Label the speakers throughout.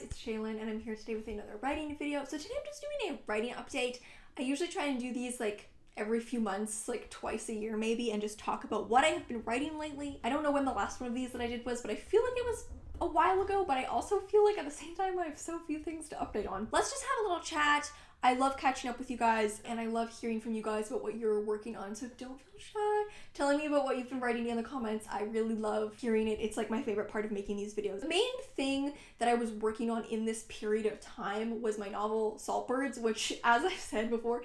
Speaker 1: guys, it's Shaylin and I'm here today with another writing video. So today I'm just doing a writing update. I usually try and do these like every few months, like twice a year maybe, and just talk about what I have been writing lately. I don't know when the last one of these that I did was, but I feel like it was a while ago, but I also feel like at the same time I have so few things to update on. Let's just have a little chat. I love catching up with you guys and I love hearing from you guys about what you're working on, so don't feel shy telling me about what you've been writing in the comments. I really love hearing it. It's like my favorite part of making these videos. The main thing that I was working on in this period of time was my novel Saltbirds, which, as I've said before,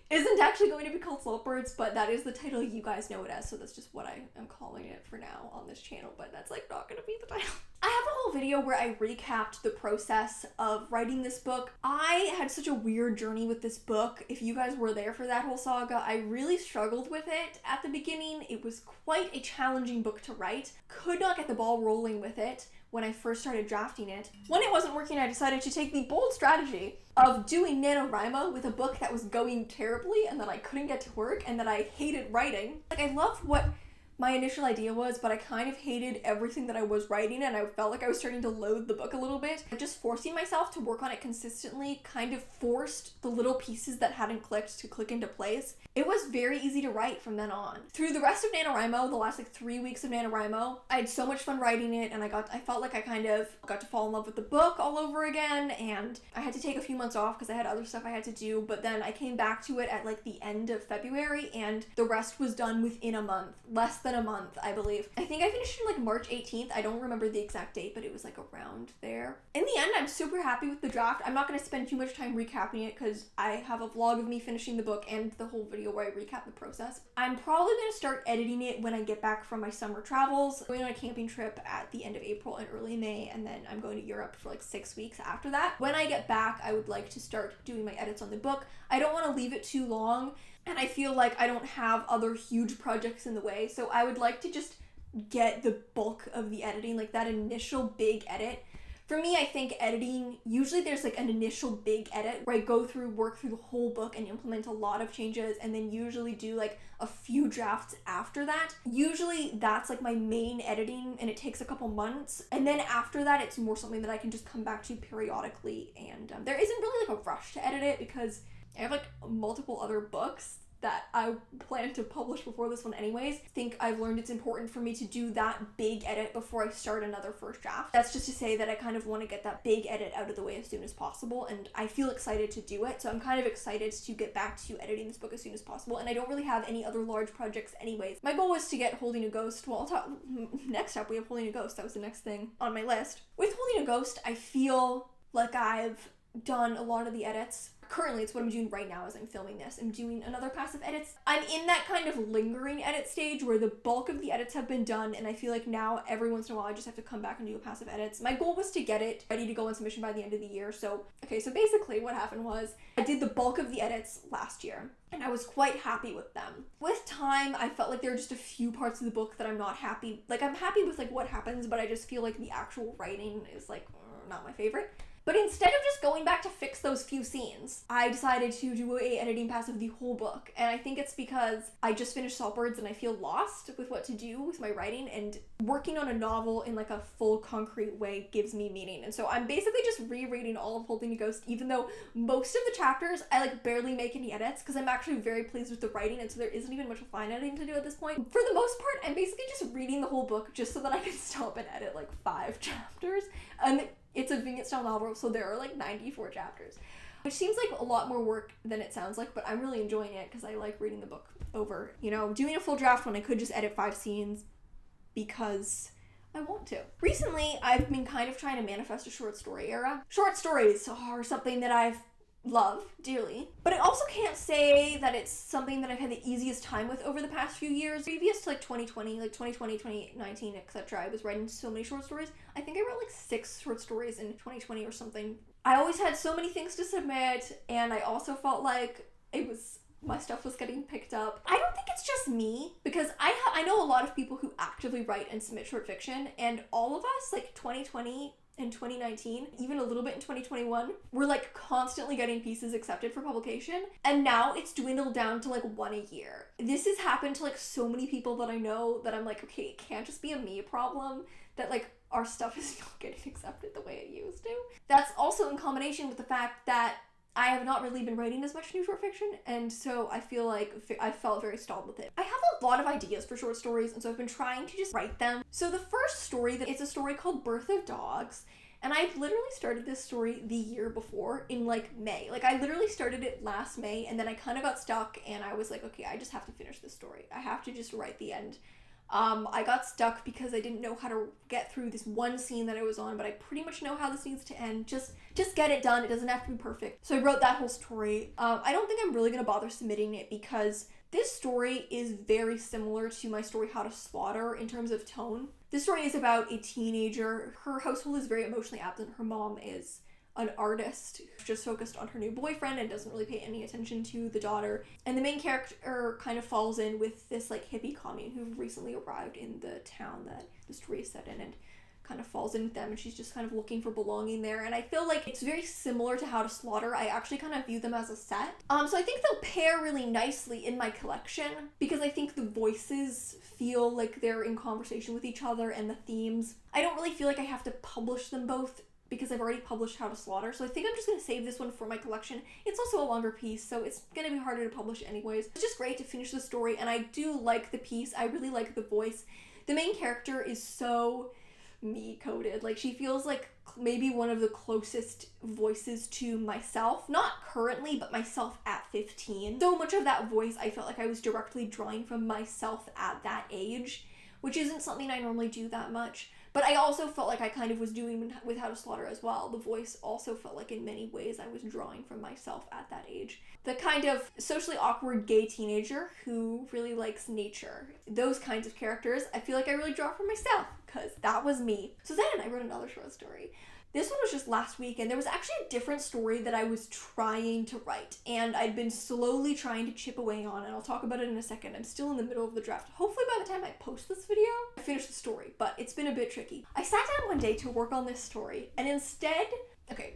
Speaker 1: isn't actually going to be called Saltbirds, but that is the title you guys know it as, so that's just what I am calling it for now on this channel, but that's like not gonna be the title. I have a whole video where I recapped the process of writing this book. I had such a weird journey with this book. If you guys were there for that whole saga, I really struggled with it at the beginning. It was quite a challenging book to write. Could not get the ball rolling with it when I first started drafting it. When it wasn't working, I decided to take the bold strategy of doing NaNoWriMo with a book that was going terribly and that I couldn't get to work and that I hated writing. Like, I loved what my initial idea was, but I kind of hated everything that I was writing and I felt like I was starting to loathe the book a little bit. Just forcing myself to work on it consistently kind of forced the little pieces that hadn't clicked to click into place. It was very easy to write from then on. Through the rest of NaNoWriMo, the last like 3 weeks of NaNoWriMo, I had so much fun writing it and I felt like I kind of got to fall in love with the book all over again, and I had to take a few months off because I had other stuff I had to do, but then I came back to it at like the end of February and the rest was done within a month. Less than a month, I believe. I think I finished in like March 18th. I don't remember the exact date, but it was like around there. In the end, I'm super happy with the draft. I'm not going to spend too much time recapping it because I have a vlog of me finishing the book and the whole video where I recap the process. I'm probably going to start editing it when I get back from my summer travels. I'm going on a camping trip at the end of April and early May, and then I'm going to Europe for like 6 weeks after that. When I get back, I would like to start doing my edits on the book. I don't want to leave it too long, and I feel like I don't have other huge projects in the way, so I would like to just get the bulk of the editing, like that initial big edit. For me, I think editing, usually there's like an initial big edit where I go through, work through the whole book and implement a lot of changes, and then usually do like a few drafts after that. Usually that's like my main editing and it takes a couple months. And then after that, it's more something that I can just come back to periodically. And there isn't really like a rush to edit it because I have like multiple other books that I plan to publish before this one anyways. I think I've learned it's important for me to do that big edit before I start another first draft. That's just to say that I kind of want to get that big edit out of the way as soon as possible, and I feel excited to do it, so I'm kind of excited to get back to editing this book as soon as possible, and I don't really have any other large projects anyways. My goal was to get Holding a Ghost. Well, I'll talk next up. We have Holding a Ghost. That was the next thing on my list. With Holding a Ghost, I feel like I've done a lot of the edits. Currently, it's what I'm doing right now as I'm filming this. I'm doing another passive edits. I'm in that kind of lingering edit stage where the bulk of the edits have been done, and I feel like now every once in a while I just have to come back and do a passive edits. My goal was to get it ready to go on submission by the end of the year. So basically what happened was I did the bulk of the edits last year and I was quite happy with them. With time, I felt like there are just a few parts of the book that I'm not happy. Like, I'm happy with like what happens, but I just feel like the actual writing is like not my favorite. But instead of just going back to fix those few scenes, I decided to do a editing pass of the whole book. And I think it's because I just finished Saltbirds and I feel lost with what to do with my writing, and working on a novel in like a full concrete way gives me meaning. And so I'm basically just rereading all of Holding a Ghost, even though most of the chapters I like barely make any edits because I'm actually very pleased with the writing, and so there isn't even much fine editing to do at this point. For the most part, I'm basically just reading the whole book just so that I can stop and edit like 5 chapters. And it's a vignette style novel, so there are like 94 chapters, which seems like a lot more work than it sounds like, but I'm really enjoying it because I like reading the book over, you know, doing a full draft when I could just edit 5 scenes because I want to. Recently, I've been kind of trying to manifest a short story era. Short stories are something that I've love dearly, but I also can't say that it's something that I've had the easiest time with over the past few years. Previous to like 2020, 2019, etc., I was writing so many short stories. I think I wrote like 6 short stories in 2020 or something. I always had so many things to submit, and I also felt like my stuff was getting picked up. I don't think it's just me, because I know a lot of people who actively write and submit short fiction, and all of us, like 2020 in 2019, even a little bit in 2021. We're like constantly getting pieces accepted for publication, and now it's dwindled down to like one a year. This has happened to like so many people that I know that I'm like, okay, it can't just be a me problem that like our stuff is not getting accepted the way it used to. That's also in combination with the fact that I have not really been writing as much new short fiction, and so I feel like I felt very stalled with it. I have a lot of ideas for short stories, and so I've been trying to just write them. So the first story, it's a story called Birth of Dogs, and I literally started this story the year before in like May. Like I literally started it last May, and then I kind of got stuck, and I was like, okay, I just have to finish this story. I have to just write the end. I got stuck because I didn't know how to get through this one scene that I was on, but I pretty much know how this needs to end. Just get it done. It doesn't have to be perfect. So I wrote that whole story. I don't think I'm really going to bother submitting it because this story is very similar to my story How to Slaughter in terms of tone. This story is about a teenager. Her household is very emotionally absent. Her mom is an artist just focused on her new boyfriend and doesn't really pay any attention to the daughter. And the main character kind of falls in with this like hippie commune who recently arrived in the town that the story is set in, and kind of falls in with them, and she's just kind of looking for belonging there. And I feel like it's very similar to How to Slaughter. I actually kind of view them as a set. So I think they'll pair really nicely in my collection because I think the voices feel like they're in conversation with each other, and the themes. I don't really feel like I have to publish them both because I've already published How to Slaughter, so I think I'm just going to save this one for my collection. It's also a longer piece, so it's going to be harder to publish anyways. It's just great to finish the story, and I do like the piece. I really like the voice. The main character is so me-coded. Like, she feels like maybe one of the closest voices to myself. Not currently, but myself at 15. So much of that voice, I felt like I was directly drawing from myself at that age, which isn't something I normally do that much. But I also felt like I kind of was doing with How to Slaughter as well. The voice also felt like in many ways I was drawing from myself at that age. The kind of socially awkward gay teenager who really likes nature. Those kinds of characters, I feel like I really draw from myself because that was me. So then I wrote another short story. This one was just last week, and there was actually a different story that I was trying to write, and I'd been slowly trying to chip away on, and I'll talk about it in a second. I'm still in the middle of the draft. Hopefully by the time I post this video, I finish the story, but it's been a bit tricky. I sat down one day to work on this story, and instead, okay,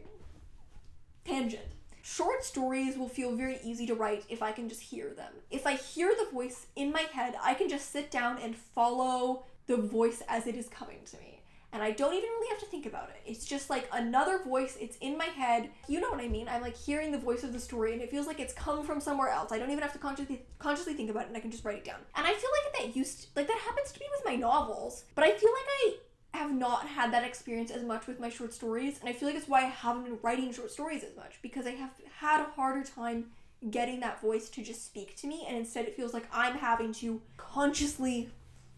Speaker 1: tangent. Short stories will feel very easy to write if I can just hear them. If I hear the voice in my head, I can just sit down and follow the voice as it is coming to me. And I don't even really have to think about it. It's just like another voice, it's in my head. You know what I mean? I'm like hearing the voice of the story, and it feels like it's come from somewhere else. I don't even have to consciously think about it, and I can just write it down. And I feel like that happens to me with my novels, but I feel like I have not had that experience as much with my short stories, and I feel like it's why I haven't been writing short stories as much, because I have had a harder time getting that voice to just speak to me, and instead it feels like I'm having to consciously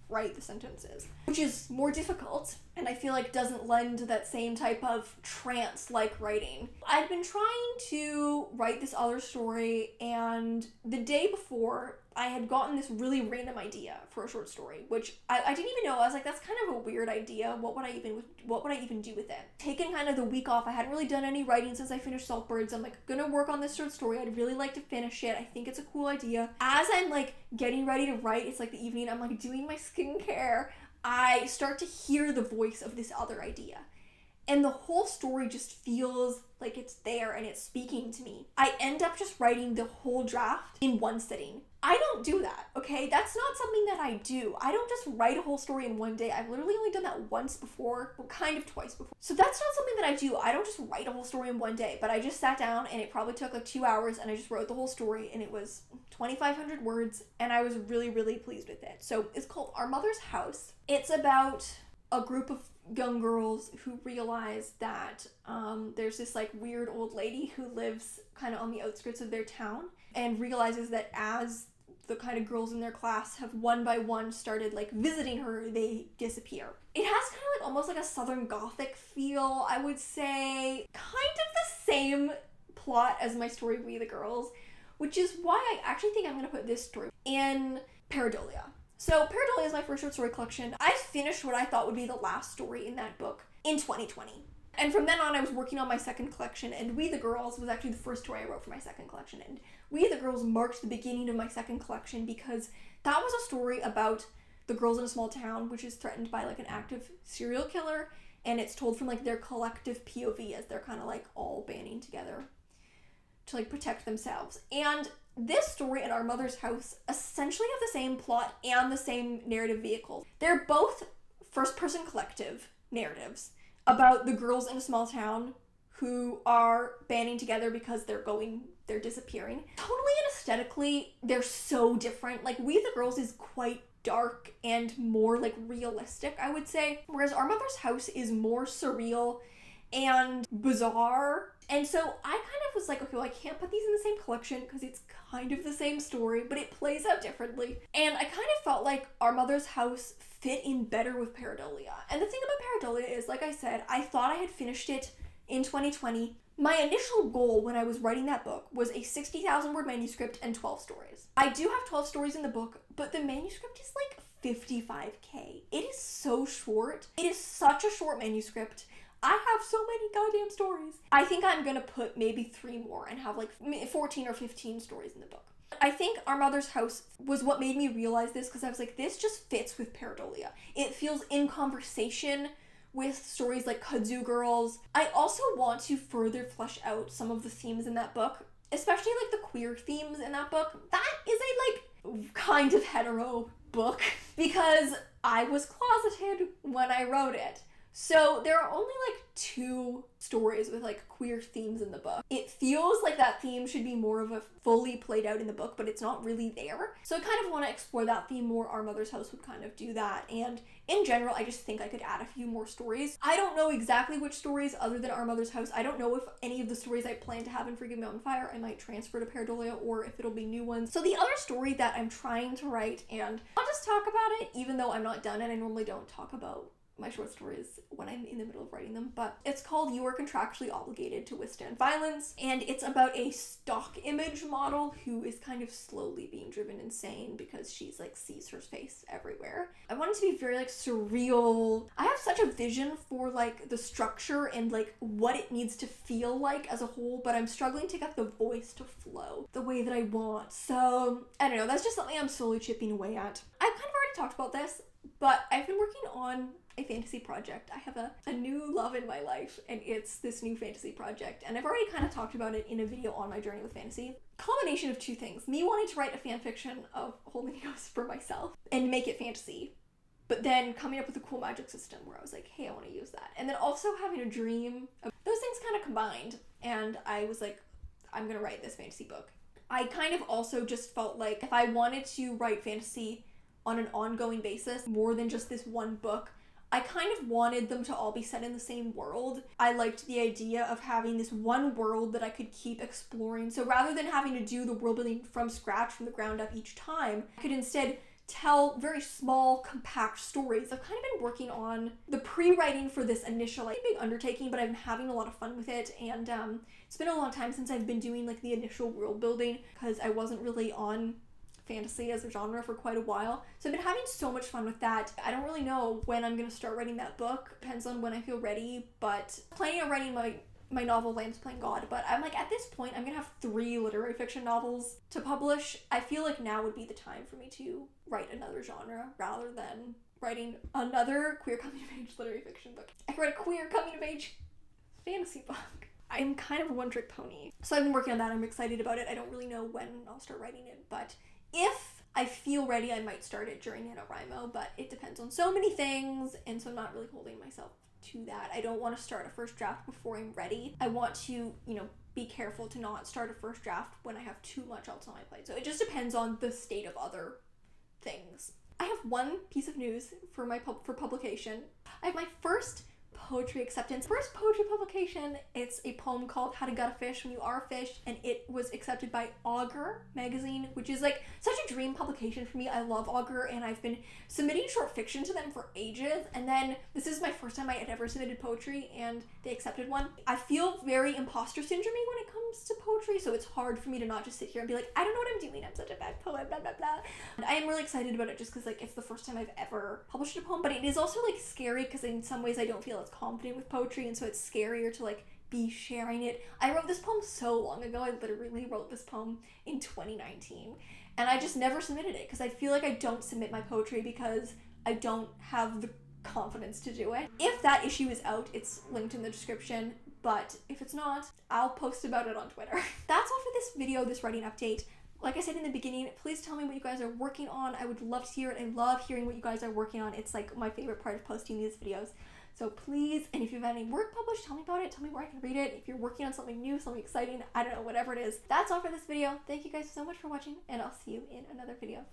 Speaker 1: write the sentences, which is more difficult, and I feel like doesn't lend to that same type of trance-like writing. I'd been trying to write this other story, and the day before, I had gotten this really random idea for a short story, which I didn't even know. I was like, that's kind of a weird idea. What would I even do with it? Taking kind of the week off, I hadn't really done any writing since I finished Saltbirds. I'm like, gonna work on this short story. I'd really like to finish it. I think it's a cool idea. As I'm like getting ready to write, it's like the evening, I'm like doing my skincare. I start to hear the voice of this other idea. And the whole story just feels like it's there and it's speaking to me. I end up just writing the whole draft in one sitting. I don't do that, okay? That's not something that I do. I don't just write a whole story in one day. I've literally only done that once before, or kind of twice before. So that's not something that I do. I don't just write a whole story in one day, but I just sat down and it probably took like 2 hours and I just wrote the whole story, and it was 2,500 words, and I was really, really pleased with it. So it's called Our Mother's House. It's about a group of young girls who realize that there's this like weird old lady who lives kind of on the outskirts of their town, and realizes that as the kind of girls in their class have one by one started like visiting her, they disappear. It has kind of like almost like a Southern Gothic feel, I would say. Kind of the same plot as my story We the Girls, which is why I actually think I'm going to put this story in Pareidolia. So Pareidolia is my first short story collection. I finished what I thought would be the last story in that book in 2020. And from then on, I was working on my second collection, and We the Girls was actually the first story I wrote for my second collection. And We the Girls marked the beginning of my second collection because that was a story about the girls in a small town, which is threatened by like an active serial killer. and it's told from like their collective POV as they're kind of like all banding together to like protect themselves. And this story and Our Mother's House essentially have the same plot and the same narrative vehicles. They're both first-person collective narratives about the girls in a small town who are banding together because they're disappearing. Totally and aesthetically, they're so different. Like, We the Girls is quite dark and more like realistic, I would say, whereas Our Mother's House is more surreal and bizarre. And so I kind of was like, okay, well, I can't put these in the same collection because it's kind of the same story, but it plays out differently. And I kind of felt like Our Mother's House fit in better with Pareidolia. And the thing about Pareidolia is, like I said, I thought I had finished it in 2020. My initial goal when I was writing that book was a 60,000 word manuscript and 12 stories. I do have 12 stories in the book, but the manuscript is like 55K. It is so short. It is such a short manuscript. I have so many goddamn stories. I think I'm gonna put maybe 3 more and have like 14 or 15 stories in the book. I think Our Mother's House was what made me realize this, because I was like, this just fits with Pareidolia. It feels in conversation with stories like Kudzu Girls. I also want to further flesh out some of the themes in that book, especially like the queer themes in that book. That is a like kind of hetero book because I was closeted when I wrote it. So there are only like 2 stories with like queer themes in the book. It feels like that theme should be more of a fully played out in the book, but it's not really there. So I kind of want to explore that theme more. Our Mother's House would kind of do that. And in general, I just think I could add a few more stories. I don't know exactly which stories other than Our Mother's House. I don't know if any of the stories I plan to have in Forgive Me on Fire I might transfer to Pareidolia or if it'll be new ones. So the other story that I'm trying to write, and I'll just talk about it even though I'm not done and I normally don't talk about my short stories when I'm in the middle of writing them, but it's called You Are Contractually Obligated to Withstand Violence, and it's about a stock image model who is kind of slowly being driven insane because she's like sees her face everywhere. I want it to be very like surreal. I have such a vision for like the structure and like what it needs to feel like as a whole, but I'm struggling to get the voice to flow the way that I want. So I don't know, that's just something I'm slowly chipping away at. I've kind of already talked about this, but I've been working on a fantasy project. I have a new love in my life, and it's this new fantasy project, and I've already kind of talked about it in a video on my journey with fantasy. Combination of 2 things: me wanting to write a fan fiction of Holy Ghost for myself and make it fantasy, but then coming up with a cool magic system where I was like, hey, I want to use that, and then also having a dream of those things kind of combined, and I was like, I'm gonna write this fantasy book. I kind of also just felt like if I wanted to write fantasy on an ongoing basis more than just this one book, I kind of wanted them to all be set in the same world. I liked the idea of having this one world that I could keep exploring. So rather than having to do the world building from scratch, from the ground up each time, I could instead tell very small, compact stories. I've kind of been working on the pre-writing for this initial like big undertaking, but I'm having a lot of fun with it, and it's been a long time since I've been doing like the initial world building because I wasn't really on fantasy as a genre for quite a while. So I've been having so much fun with that. I don't really know when I'm gonna start writing that book. Depends on when I feel ready, but planning on writing my novel Lamb's Playing God, but I'm like, at this point I'm gonna have 3 literary fiction novels to publish. I feel like now would be the time for me to write another genre rather than writing another queer coming of age literary fiction book. I could write a queer coming of age fantasy book. I'm kind of a one-trick pony. So I've been working on that. I'm excited about it. I don't really know when I'll start writing it, but if I feel ready, I might start it during NaNoWriMo, but it depends on so many things, and so I'm not really holding myself to that. I don't want to start a first draft before I'm ready. I want to, be careful to not start a first draft when I have too much else on my plate. So it just depends on the state of other things. I have one piece of news for for publication. I have my first poetry acceptance. First poetry publication. It's a poem called How to Gut a Fish When You Are a Fish, and it was accepted by Augur magazine, which is like such a dream publication for me. I love Augur, and I've been submitting short fiction to them for ages, and then this is my first time I had ever submitted poetry, and they accepted one. I feel very imposter syndrome-y when it comes to poetry, so it's hard for me to not just sit here and be like, I don't know what I'm doing, I'm such a bad poet, blah blah blah. And I am really excited about it just because like it's the first time I've ever published a poem, but it is also like scary because in some ways I don't feel as confident with poetry, and so it's scarier to like be sharing it. I wrote this poem so long ago. I literally wrote this poem in 2019, and I just never submitted it because I feel like I don't submit my poetry because I don't have the confidence to do it. If that issue is out, it's linked in the description, but if it's not, I'll post about it on Twitter. That's all for this video, this writing update. Like I said in the beginning, please tell me what you guys are working on. I would love to hear it. I love hearing what you guys are working on. It's like my favorite part of posting these videos. So please, and if you've had any work published, tell me about it. Tell me where I can read it. If you're working on something new, something exciting, I don't know, whatever it is. That's all for this video. Thank you guys so much for watching, and I'll see you in another video.